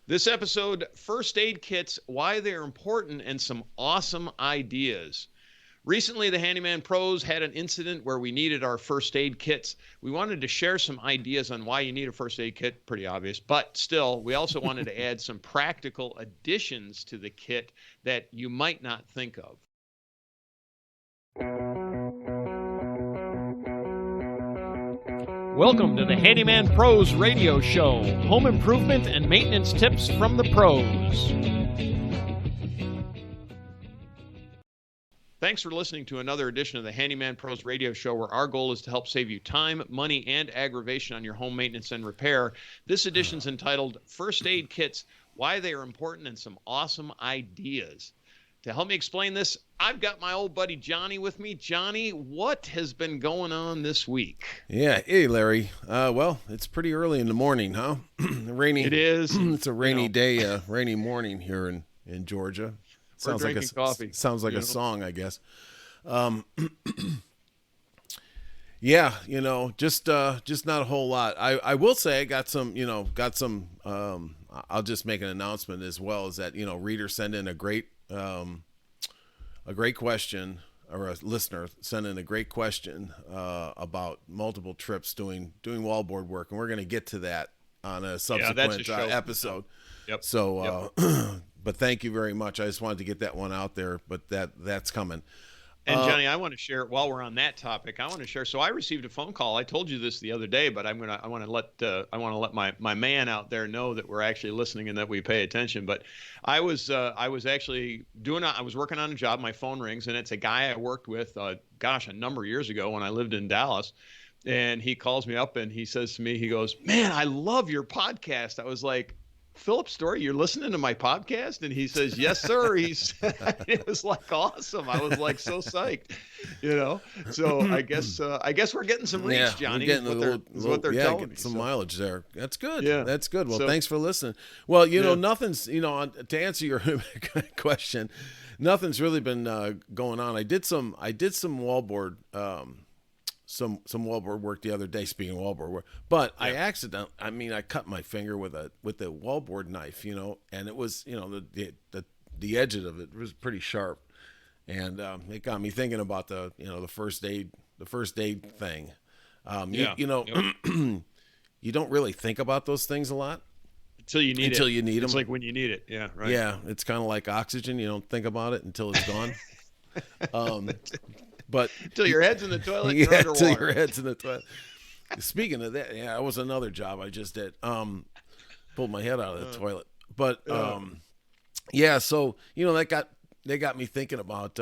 This episode, first aid kits, why they're important, and some awesome ideas. Recently, the Handyman Pros had an incident where we needed our first aid kits. We wanted to share some ideas on why you need a first aid kit, pretty obvious, but still, we also wanted to add some practical additions to the kit that you might not think of. Welcome to the Handyman Pros radio show, home improvement and maintenance tips from the pros. Thanks for listening to another edition of the Handyman Pros radio show, where our goal is to help save you time, money, and aggravation on your home maintenance and repair. This edition's entitled First Aid Kits, Why They Are Important, and Some Awesome Ideas. To help me explain this, I've got my old buddy Johnny with me. Johnny, what has been going on this week? Yeah, hey Larry. Well, it's pretty early in the morning, huh? Rainy. It is. It's a rainy day, rainy morning here in Georgia. Sounds like coffee. Sounds like a song, I guess. Yeah, just not a whole lot. I will say I got some. I'll just make an announcement as well, is that readers send in a great question, or a listener sent in a great question about multiple trips doing wallboard work, and we're going to get to that on a subsequent episode. Yep. So, but thank you very much. I just wanted to get that one out there, but that's coming. And Johnny, I want to share, while we're on that topic, I want to share. So I received a phone call. I told you this the other day, but I want to let my man out there know that we're actually listening and that we pay attention. But I was actually I was working on a job. My phone rings, and it's a guy I worked with, a number of years ago when I lived in Dallas. And he calls me up and he says to me, he goes, "Man, I love your podcast." I was like, "Philip Story, you're listening to my podcast?" And he says, "Yes, sir." It was like awesome. I was like so psyched, So I guess we're getting some reach, Johnny. We're getting what they're telling me. Some mileage there. That's good. Yeah, that's good. Well, thanks for listening. Well, nothing's to answer your question, nothing's really been going on. I did some wallboard. Some wallboard work the other day, speaking of wallboard work, but I cut my finger with the wallboard knife, and it was, the edge of it was pretty sharp, and it got me thinking about the first aid thing. You don't really think about those things a lot until you need them. It's like when you need it. Yeah. Right. Yeah. It's kind of like oxygen. You don't think about it until it's gone. But until your head's in the toilet, you're underwater. Until your head's in the toilet. Speaking of that, that was another job I just did. Pulled my head out of the toilet. But so they got me thinking about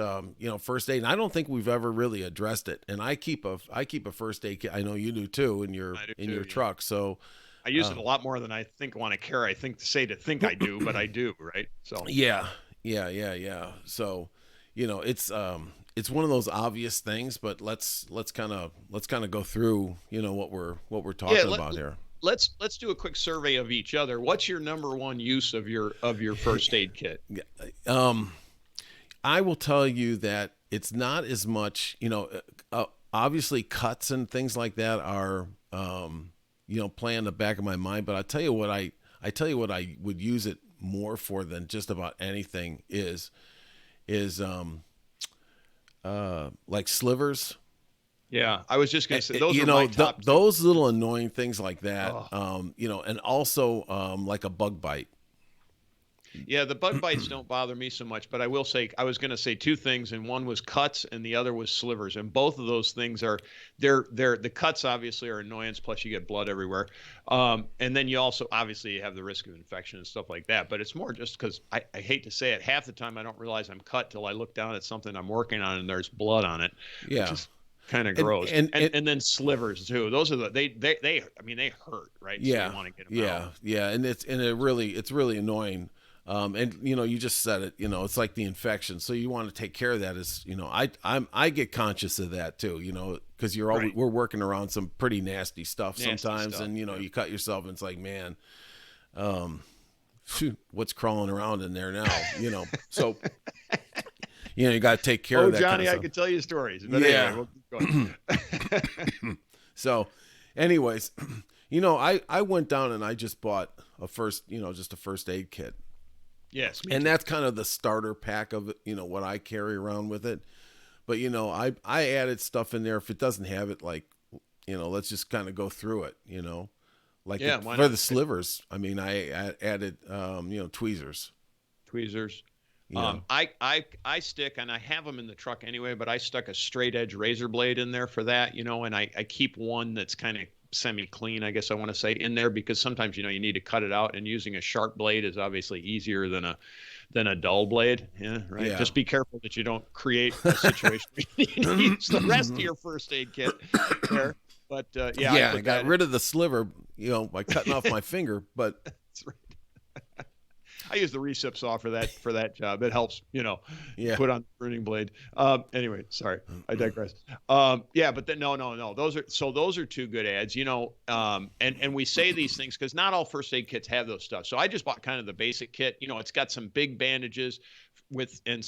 first aid. And I don't think we've ever really addressed it. And I keep a first aid kit. I know you do too in your truck. So I use it a lot more than I want to carry. I think I do, but I do, right? So yeah. So it's one of those obvious things, but let's kind of go through what we're talking about here. Let's do a quick survey of each other. What's your number one use of your first aid kit? I will tell you that it's not as much. Obviously cuts and things like that are play in the back of my mind. But I tell you what I would use it more for than just about anything is like slivers. Yeah, I was just gonna say those are my top. Those little annoying things like that. And also like a bug bite. Yeah, the bug bites don't bother me so much, but I will say, I was going to say two things, and one was cuts and the other was slivers. And both of those things the cuts obviously are annoyance, plus you get blood everywhere. And then you also obviously have the risk of infection and stuff like that. But it's more just because I hate to say it, half the time I don't realize I'm cut till I look down at something I'm working on and there's blood on it. Yeah. Which is kind of gross. And then slivers too. Those are they hurt, right? Yeah. So you want to get them out. Yeah. And it's really annoying. And you just said it, it's like the infection. So you want to take care of that. I get conscious of that too, because we're working around some pretty nasty stuff sometimes. And you cut yourself and it's like, man, what's crawling around in there now, so you got to take care of that. Johnny, kind of I stuff. could tell you stories. But Yeah. Anyway, we'll keep going. So anyways, I went down and I just bought just a first aid kit. Yes, me And too. that's kind of the starter pack of what I carry around with it. But I added stuff in there if it doesn't have it, like let's just kind of go through it. Like Yeah, why for not? the slivers, I mean, I added tweezers. Tweezers. Yeah, I stick, and I have them in the truck anyway, but I stuck a straight edge razor blade in there for that, and I keep one that's kind of semi clean, I guess I want to say, in there, because sometimes, you need to cut it out, and using a sharp blade is obviously easier than a dull blade. Yeah, right. yeah. Just be careful that you don't create a situation where you need to use the rest of your first aid kit there. But yeah, I got rid of the sliver, by cutting off my finger, but that's right. I use the recip saw for that job. It helps, yeah. put on the pruning blade. Anyway, sorry, I digress. Yeah, but then no. Those are two good ads, and we say these things because not all first aid kits have those stuff. So I just bought kind of the basic kit. It's got some big bandages and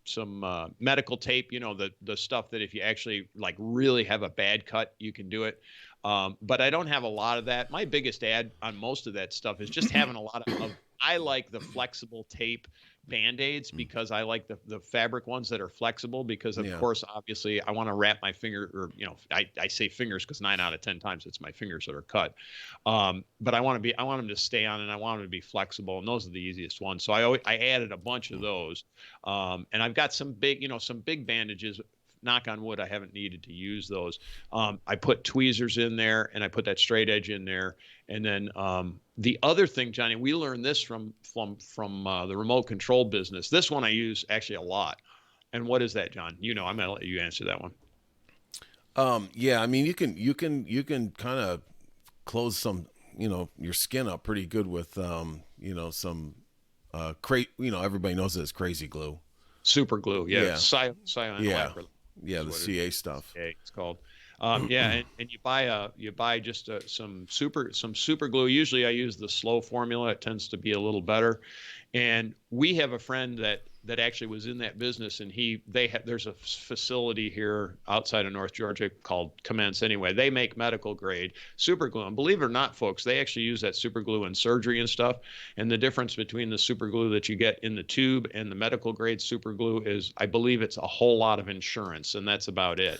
some medical tape, the stuff that if you actually like really have a bad cut, you can do it. But I don't have a lot of that. My biggest ad on most of that stuff is just having a lot of I like the flexible tape Band-Aids because I like the fabric ones that are flexible because of course, obviously I want to wrap my finger or, I say fingers because 9 out of 10 times it's my fingers that are cut. But I want them to stay on and I want them to be flexible. And those are the easiest ones. So I added a bunch of those. And I've got some big bandages. Knock on wood, I haven't needed to use those. I put tweezers in there and I put that straight edge in there. And then the other thing, Johnny, we learned this from the remote control business. This one I use actually a lot. And what is that, John? I'm going to let you answer that one. Yeah, I mean, you can kind of close some, your skin up pretty good with, some, everybody knows it's crazy glue. Super glue. Yeah. Yeah, the CA stuff. Yeah, it's called. Yeah, and you buy just some super glue. Usually I use the slow formula. It tends to be a little better. And we have a friend that actually was in that business, and there's a facility here outside of North Georgia called Commence. Anyway, they make medical grade super glue, and believe it or not, folks, they actually use that super glue in surgery and stuff. And the difference between the super glue that you get in the tube and the medical grade super glue is, I believe, it's a whole lot of insurance, and that's about it.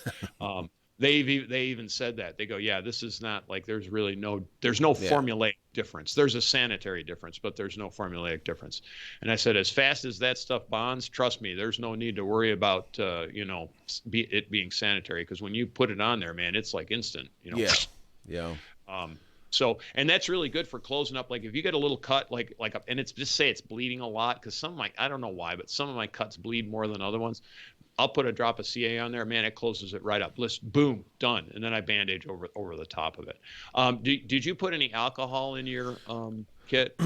They even said that. They go, yeah, this is not like there's no formulaic difference. There's a sanitary difference, but there's no formulaic difference. And I said, as fast as that stuff bonds, trust me, there's no need to worry about it being sanitary, because when you put it on there, man, it's like instant. Yeah. So, and that's really good for closing up. Like if you get a little cut, and it's just say it's bleeding a lot, because I don't know why, but some of my cuts bleed more than other ones. I'll put a drop of CA on there, man. It closes it right up. Boom, done. And then I bandage over the top of it. Did you put any alcohol in your kit or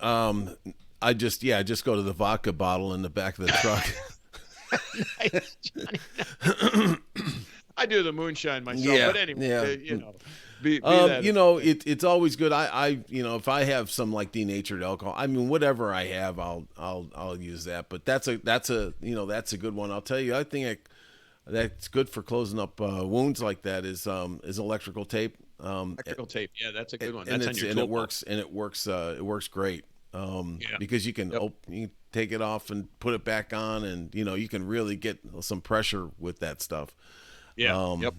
not? I just go to the vodka bottle in the back of the truck. Nice, Johnny. I do the moonshine myself, but anyway, be that. It's always good. I if I have some like denatured alcohol, I mean, whatever I have, I'll use that. But that's a good one. I'll tell you, I think that's good for closing up wounds like that is electrical tape. Electrical tape, yeah, that's a good one. And that's on your toolbox. it works great. Because you can you take it off and put it back on, and you can really get some pressure with that stuff. Yeah.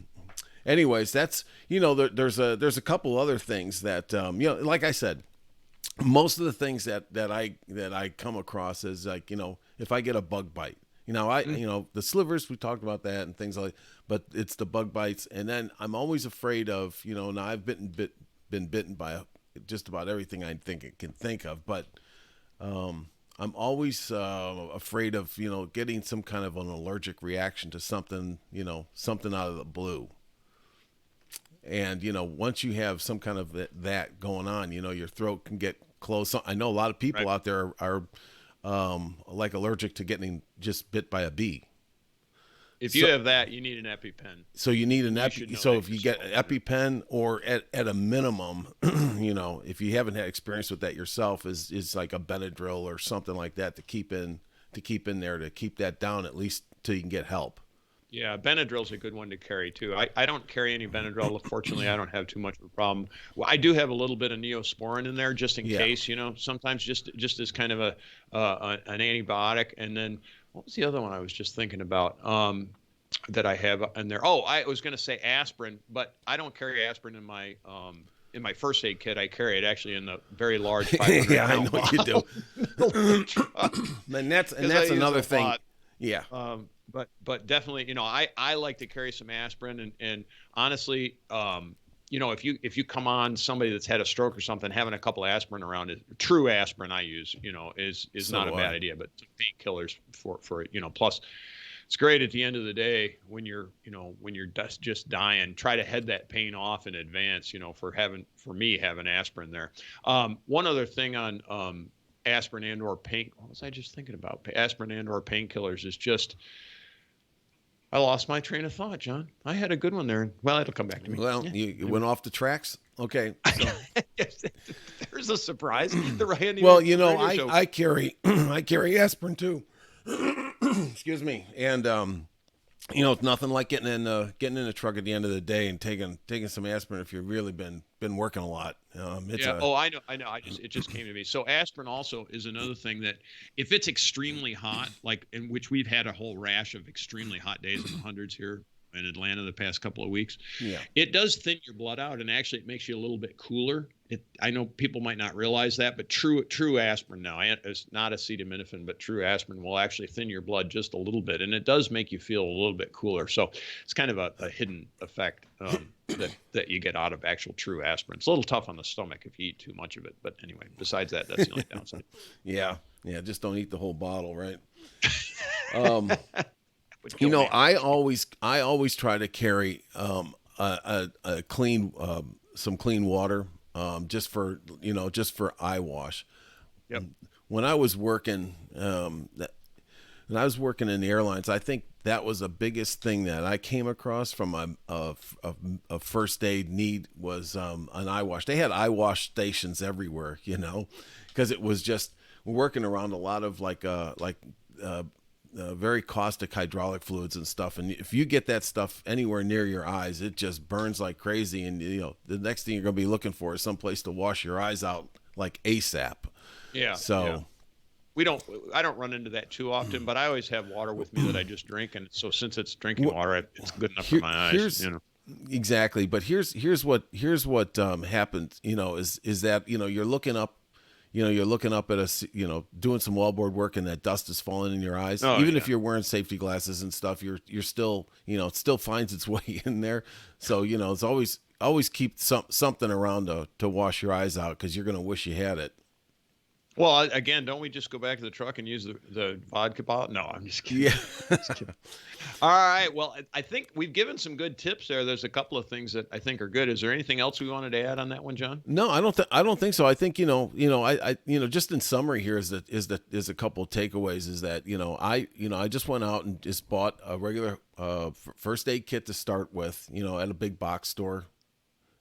Anyways, that's there's a couple other things that like I said, most of the things that I come across is like if I get a bug bite, the slivers, we talked about that and things like, but it's the bug bites, and then I'm always afraid of now I've been bitten by just about everything I can think of, but I'm always afraid of getting some kind of an allergic reaction to something something out of the blue. And once you have some kind of that going on, your throat can get closed. I know a lot of people out there are like allergic to getting just bit by a bee. If you have that, you need an EpiPen. So you need an EpiPen. So if you get an EpiPen, or at a minimum, if you haven't had experience with that yourself, is like a Benadryl or something like that to keep in there to keep that down at least till you can get help. Yeah, Benadryl's a good one to carry too. I don't carry any Benadryl. Fortunately, I don't have too much of a problem. Well, I do have a little bit of Neosporin in there just in Yeah. case, sometimes just as kind of an antibiotic. And then what was the other one I was just thinking about that I have in there? Oh, I was going to say aspirin, but I don't carry aspirin in my first aid kit. I carry it actually in the very large 500 Yeah, I know you do. And that's another thing. Lot. Yeah. But definitely, I like to carry some aspirin, and honestly, if you come on somebody that's had a stroke or something, having a couple of aspirin around is true aspirin I use, is So not a do bad I. idea, but some painkillers for plus it's great at the end of the day when you're just dying, try to head that pain off in advance, for me having aspirin there. One other thing on aspirin and or pain, what was I just thinking about? Aspirin and or painkillers is just, I lost my train of thought, John. I had a good one there. Well, it'll come back to me. Well, you went off the tracks. Okay. So. There's a surprise. The Handyman Well, Radio Show. I carry I carry aspirin too. Excuse me. And it's nothing like getting in the truck at the end of the day and taking some aspirin if you've really been working a lot. I know. It just came to me. So aspirin also is another thing that if it's extremely hot, like in which we've had a whole rash of extremely hot days in the hundreds here in Atlanta the past couple of weeks. Yeah. It does thin your blood out, and actually it makes you a little bit cooler. I know people might not realize that, but true aspirin now, it's not acetaminophen, but true aspirin will actually thin your blood just a little bit, and it does make you feel a little bit cooler. So it's kind of a hidden effect that you get out of actual true aspirin. It's a little tough on the stomach if you eat too much of it, but anyway, besides that, that's the only downside. Yeah. Just don't eat the whole bottle, right? Would kill me. I always try to carry a clean some clean water just for eye wash. Yep. When I was working in the airlines, I think that was the biggest thing that I came across from a first aid need was an eye wash. They had eye wash stations everywhere, because it was just working around a lot of very caustic hydraulic fluids and stuff, and if you get that stuff anywhere near your eyes, it just burns like crazy, and the next thing you're going to be looking for is someplace to wash your eyes out like ASAP. Yeah. So yeah. I don't run into that too often, but I always have water with me that I just drink, and so since it's drinking water, it's good enough for my eyes. Exactly, but here's what happens. Is that you're looking up. You're looking up at doing some wallboard work, and that dust is falling in your eyes. Even if you're wearing safety glasses and stuff, you're still, it still finds its way in there. So, it's always keep something around to wash your eyes out, because you're going to wish you had it. Well, again, don't we just go back to the truck and use the vodka bottle? No, I'm just kidding. Yeah. Just kidding. All right. Well, I think we've given some good tips there. There's a couple of things that I think are good. Is there anything else we wanted to add on that one, John? No, I don't think so. I think I just in summary here is a couple of takeaways. Is that I just went out and just bought a regular first aid kit to start with. At a big box store.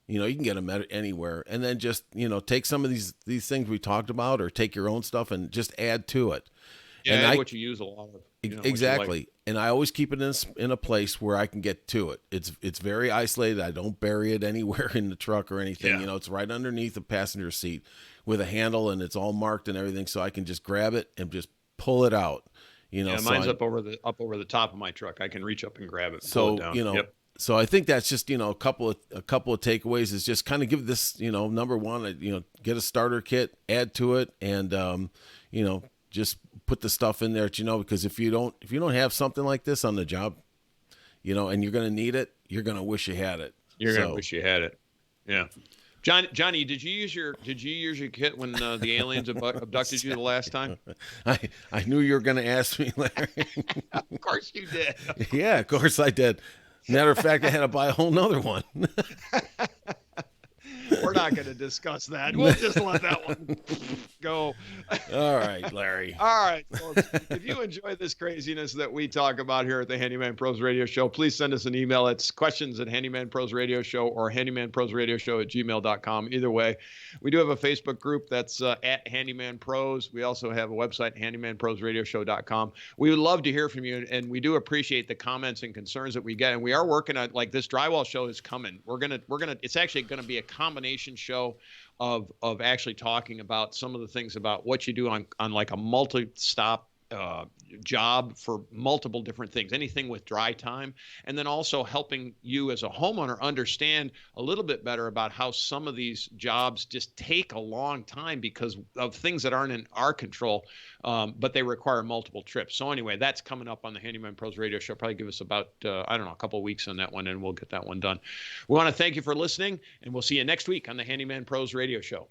You can get them anywhere, and then just take some of these things we talked about, or take your own stuff and just add to it. Yeah, and add what you use a lot of. Exactly. Like. And I always keep it in a place where I can get to it. It's very isolated. I don't bury it anywhere in the truck or anything. Yeah. It's right underneath the passenger seat with a handle, and it's all marked and everything, so I can just grab it and just pull it out. Mine's up over the top of my truck. I can reach up and grab it. So pull it down. Yep. So I think that's just a couple of takeaways is just kind of give this number one get a starter kit, add to it, and just put the stuff in there because if you don't have something like this on the job, and you're going to need it, you're going to wish you had it. You're going to wish you had it. Yeah. Johnny, did you use your kit when the aliens abducted you the last time? I knew you were going to ask me, Larry. Of course you did. Yeah, of course I did. Matter of fact, I had to buy a whole nother one. We're not going to discuss that. We'll just let that one go. All right, Larry. All right, folks. If you enjoy this craziness that we talk about here at the Handyman Pros Radio Show, please send us an email. It's questions at Handyman Pros Radio Show or handymanprosradioshow@gmail.com. Either way, we do have a Facebook group that's at Handyman Pros. We also have a website, handymanprosradioshow.com. We would love to hear from you, and we do appreciate the comments and concerns that we get. And we are working on, like, this drywall show is coming. It's actually gonna be a combination show of actually talking about some of the things about what you do on like a multi-stop job for multiple different things, anything with dry time, and then also helping you as a homeowner understand a little bit better about how some of these jobs just take a long time because of things that aren't in our control, but they require multiple trips. So anyway, that's coming up on the Handyman Pros Radio Show. Probably give us about, I don't know, a couple of weeks on that one, and we'll get that one done. We want to thank you for listening, and we'll see you next week on the Handyman Pros Radio Show.